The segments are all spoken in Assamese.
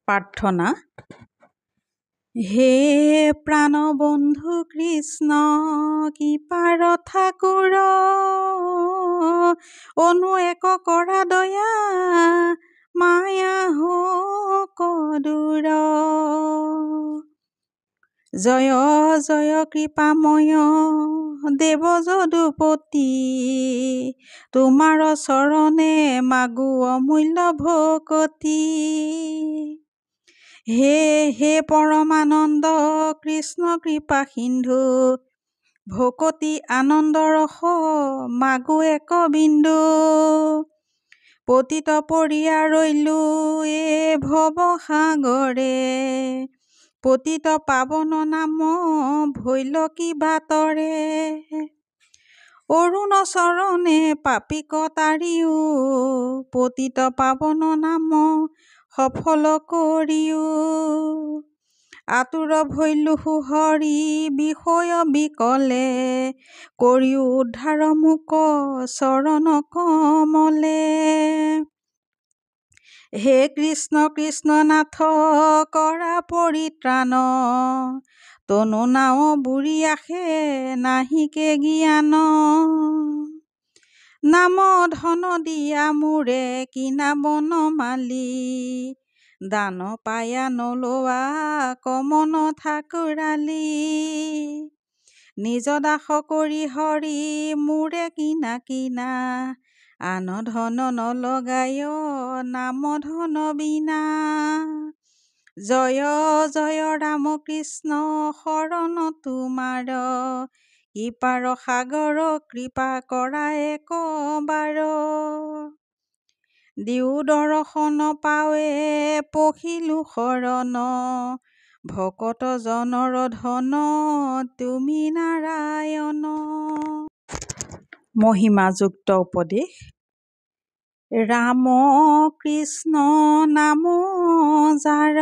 প্ৰাৰ্থনা। হে প্ৰাণবন্ধু কৃষ্ণ কৃপাৰ ঠাকুৰ, অনু এক কৰা দয়া মায়া কদূৰ। জয় জয় কৃপাময় দেৱ যদুপতি, তোমাৰ চৰণে মাগো অমূল্য ভকতি। হে পৰমানন্দ কৃষ্ণ কৃপা সিন্ধু, ভকতি আনন্দ ৰস মাগো এক বিন্দু। পতিত পৰিয়া ৰৈলো এ ভৱ সাগৰে, পতিত পাৱন নাম ভৈল কি বাতৰে। অৰুণ চৰণে পাপী কটাৰিও, পতিত পাৱন নাম সফল কৰিও। আতুৰ ভৈলো হৰি বিষয় বিকলে, কৰিও উদ্ধাৰ মোক চৰণ কমলে। হে কৃষ্ণ কৃষ্ণ নাথ কৰা পৰিত্ৰাণ, তনু নাও বুৰি আহে নাহিকে জ্ঞান। নাম ধন দিয়া মোৰে কিনা বনমালী, দান পায়া নলোৱা কমন ঠাকুৰালী। নিজ দাস কৰি হৰি মোৰে কিনা, আন ধন নলগায় নাম ধন বিনা। জয় জয় ৰাম কৃষ্ণ শৰণ তোমাৰ, কৃপাৰ সাগৰ কৃপা কৰা একবাৰ। দিও দৰ্শন পাৱে পখিলো শৰণ, ভকত জনৰ ধন তুমি নাৰায়ণ। মহিমাযুক্ত উপদেশ। ৰাম কৃষ্ণ নাম যাৰ,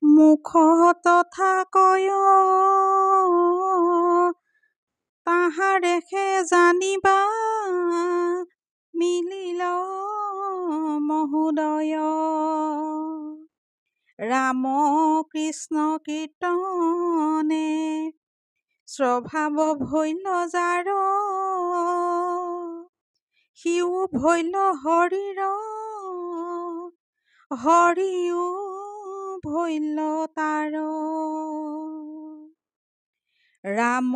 মুখ তথা কয় তাহাৰেহে জানিবা মিলিল মহোদয়। ৰাম কৃষ্ণ কীৰ্তনে স্বভাৱ ভৈল যাৰ, সিও ভৈল হৰিৰ হৰিও ভৈল তাৰ। ৰাম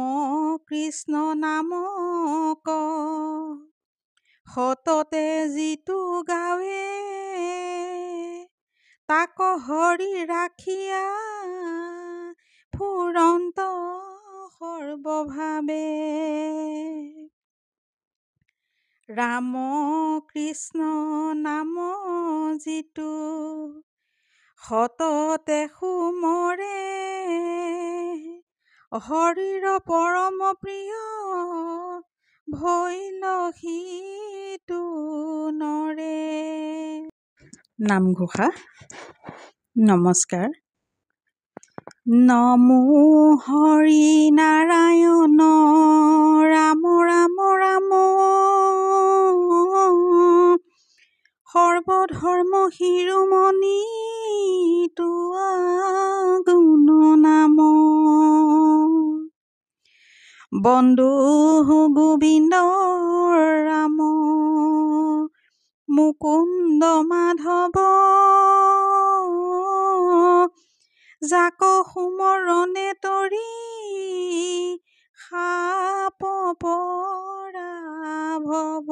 কৃষ্ণ নামক সততে যিটো গাৱে, তাক হৰি ৰাখিয়া ফুৰন্ত সৰ্বভাৱে। ৰাম কৃষ্ণ নাম যিটো সততে সুমৰে, হৰিৰ পৰম প্ৰিয় ভৈল সিটো নৰে। নামঘোষা। নমস্কাৰ। নমো হৰি নাৰায়ণ ৰাম ৰাম ৰাম, সৰ্বধৰ্ম শিৰোমণি তোৱা গুণ নাম। বন্দো গোবিন্দ ৰাম মুকুন্দ মাধৱ, যাক সুমৰণে তৰি সাপ পৰা ভৱ।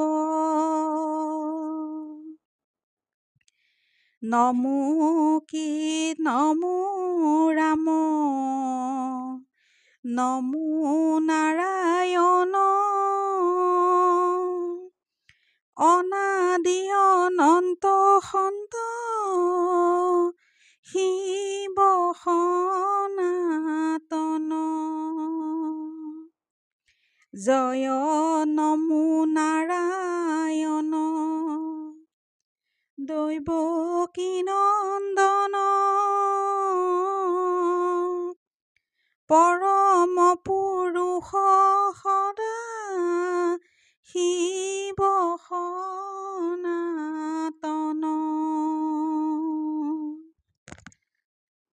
নমো ৰাম নমো নাৰায়ণ, অনাদি অনন্ত সন্ত শিৱ সনাতন। জয় নমো নাৰায়ণ দৈৱকী নন্দন, পৰম পুৰুষ সদা শিৱ সনাতন।